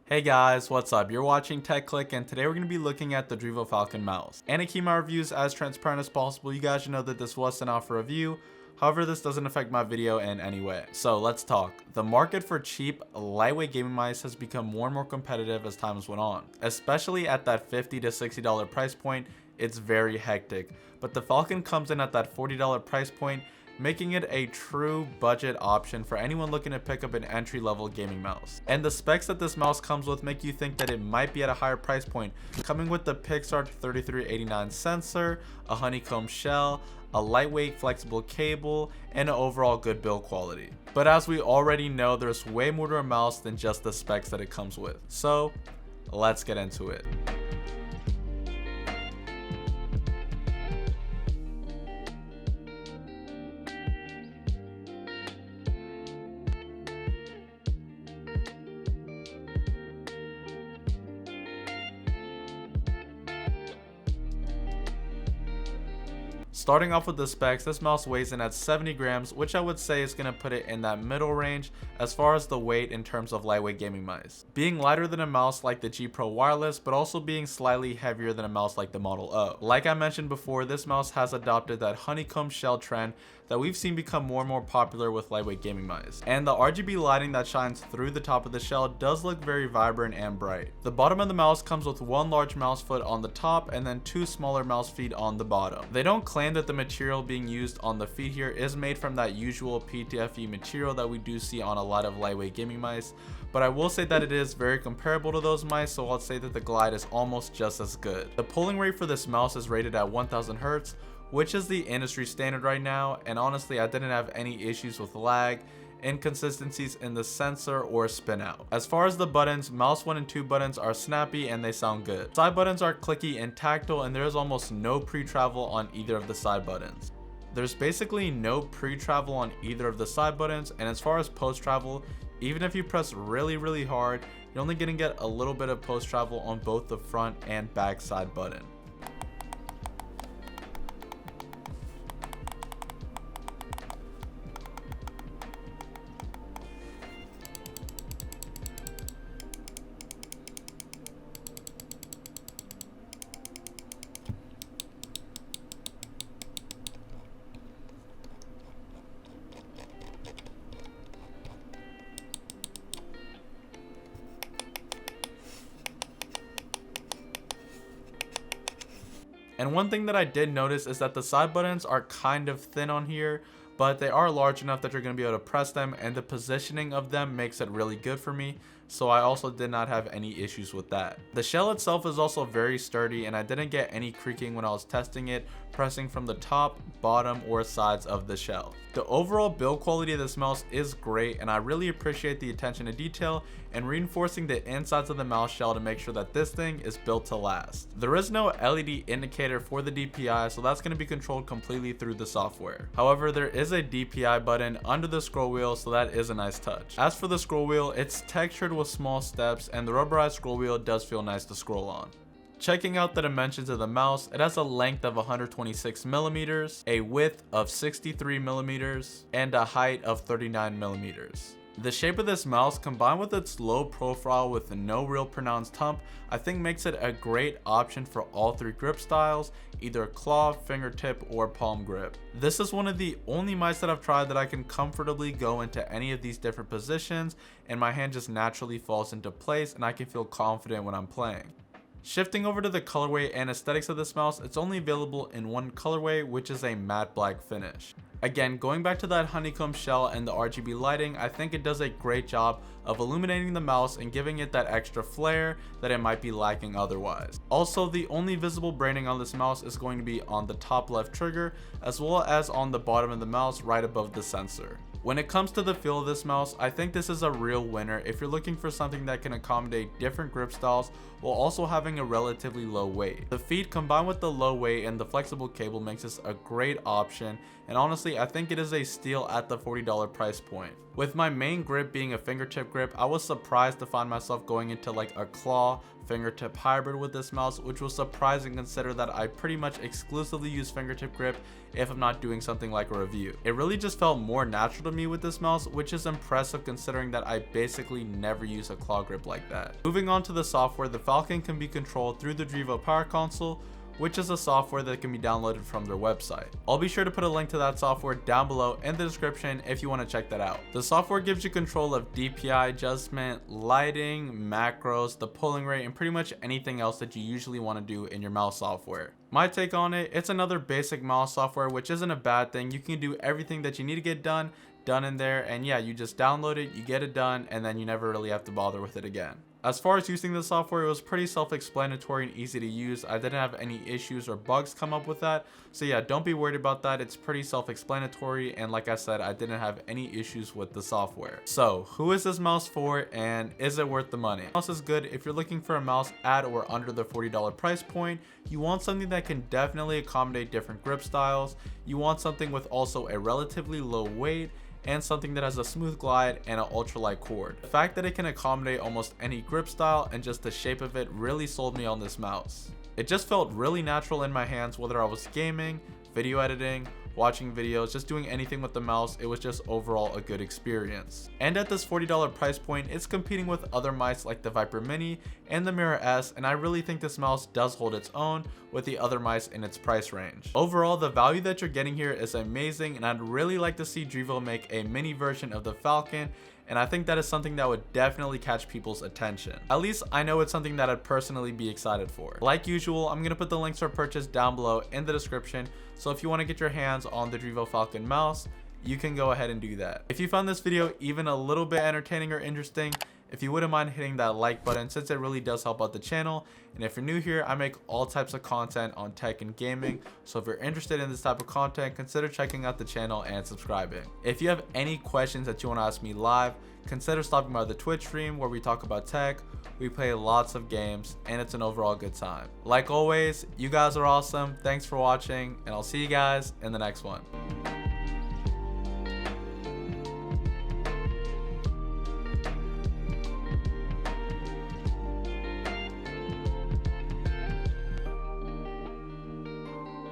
Hey guys, what's up? You're watching Clique, and today we're going to be looking at the Drevo Falcon Mouse. And to keep my reviews as transparent as possible, you guys should know that this was sent out for review. However, this doesn't affect my video in any way. So let's talk. The market for cheap, lightweight gaming mice has become more and more competitive as time has went on. Especially at that $50 to $60 price point, it's very hectic. But the Falcon comes in at that $40 price point, making it a true budget option for anyone looking to pick up an entry-level gaming mouse. And the specs that this mouse comes with make you think that it might be at a higher price point, coming with the Pixar 3389 sensor, a honeycomb shell, a lightweight flexible cable, and an overall good build quality. But as we already know, there's way more to a mouse than just the specs that it comes with. So let's get into it. Starting off with the specs, this mouse weighs in at 70 grams, which I would say is going to put it in that middle range as far as the weight in terms of lightweight gaming mice. Being lighter than a mouse like the G Pro Wireless, but also being slightly heavier than a mouse like the Model O. Like I mentioned before, this mouse has adopted that honeycomb shell trend that we've seen become more and more popular with lightweight gaming mice. And the RGB lighting that shines through the top of the shell does look very vibrant and bright. The bottom of the mouse comes with one large mouse foot on the top and then two smaller mouse feet on the bottom. They don't claim that the material being used on the feet here is made from that usual PTFE material that we do see on a lot of lightweight gaming mice, but I will say that it is very comparable to those mice, so I'll say that the glide is almost just as good. The pulling rate for this mouse is rated at 1000 Hz, which is the industry standard right now, and honestly I didn't have any issues with lag, inconsistencies in the sensor, or spin out. As far as the buttons, mouse 1 and 2 buttons are snappy and they sound good. Side buttons are clicky and tactile, and there is almost no pre-travel on either of the side buttons. There's basically no pre-travel on either of the side buttons, and as far as post-travel, even if you press really hard, you're only gonna get a little bit of post-travel on both the front and back side button. And one thing that I did notice is that the side buttons are kind of thin on here, but they are large enough that you're going to be able to press them, and the positioning of them makes it really good for me, so I also did not have any issues with that. The shell itself is also very sturdy, and I didn't get any creaking when I was testing it, pressing from the top, bottom, or sides of the shell. The overall build quality of this mouse is great, and I really appreciate the attention to detail and reinforcing the insides of the mouse shell to make sure that this thing is built to last. There is no LED indicator for the DPI, so that's going to be controlled completely through the software. However, there is a DPI button under the scroll wheel, so that is a nice touch. As for the scroll wheel, it's textured with small steps, and the rubberized scroll wheel does feel nice to scroll on. Checking out the dimensions of the mouse, it has a length of 126 millimeters, a width of 63 millimeters, and a height of 39 millimeters. The shape of this mouse, combined with its low profile with no real pronounced hump, I think makes it a great option for all three grip styles, either claw, fingertip, or palm grip. This is one of the only mice that I've tried that I can comfortably go into any of these different positions, and my hand just naturally falls into place and I can feel confident when I'm playing. Shifting over to the colorway and aesthetics of this mouse, it's only available in one colorway, which is a matte black finish. Again, going back to that honeycomb shell and the RGB lighting, I think it does a great job of illuminating the mouse and giving it that extra flair that it might be lacking otherwise. Also, the only visible branding on this mouse is going to be on the top left trigger, as well as on the bottom of the mouse right above the sensor. When it comes to the feel of this mouse, I think this is a real winner if you're looking for something that can accommodate different grip styles while also having a relatively low weight. The feet combined with the low weight and the flexible cable makes this a great option, and honestly I think it is a steal at the $40 price point. With my main grip being a fingertip grip, I was surprised to find myself going into like a claw fingertip hybrid with this mouse, which was surprising considering that I pretty much exclusively use fingertip grip if I'm not doing something like a review. It really just felt more natural to me with this mouse, which is impressive considering that I basically never use a claw grip like that. Moving on to the software, the Falcon can be controlled through the Drevo Power Console, which is a software that can be downloaded from their website. I'll be sure to put a link to that software down below in the description if you want to check that out. The software gives you control of DPI adjustment, lighting, macros, the polling rate, and pretty much anything else that you usually want to do in your mouse software. My take on it, it's another basic mouse software, which isn't a bad thing. You can do everything that you need to get done in there, and yeah, you just download it, you get it done, and then you never really have to bother with it again. As far as using the software, it was pretty self-explanatory and easy to use. I didn't have any issues or bugs come up with that. So yeah, don't be worried about that. It's pretty self-explanatory, and like I said, I didn't have any issues with the software. So who is this mouse for, and is it worth the money? The mouse is good if you're looking for a mouse at or under the $40 price point. You want something that can definitely accommodate different grip styles. You want something with also a relatively low weight, and something that has a smooth glide and an ultralight cord. The fact that it can accommodate almost any grip style and just the shape of it really sold me on this mouse. It just felt really natural in my hands, whether I was gaming, video editing, watching videos, just doing anything with the mouse. It was just overall a good experience. And at this $40 price point, it's competing with other mice like the Viper Mini and the Mirror S, and I really think this mouse does hold its own with the other mice in its price range. Overall, the value that you're getting here is amazing, and I'd really like to see Drevo make a mini version of the Falcon, and I think that is something that would definitely catch people's attention. At least I know it's something that I'd personally be excited for. Like usual, I'm gonna put the links for purchase down below in the description, so if you want to get your hands on the Drevo Falcon mouse, you can go ahead and do that. If you found this video even a little bit entertaining or interesting, if you wouldn't mind hitting that like button, since it really does help out the channel. And if you're new here, I make all types of content on tech and gaming, so if you're interested in this type of content, consider checking out the channel and subscribing. If you have any questions that you want to ask me live, consider stopping by the Twitch stream where we talk about tech, we play lots of games, and it's an overall good time. Like always, you guys are awesome. Thanks for watching, and I'll see you guys in the next one.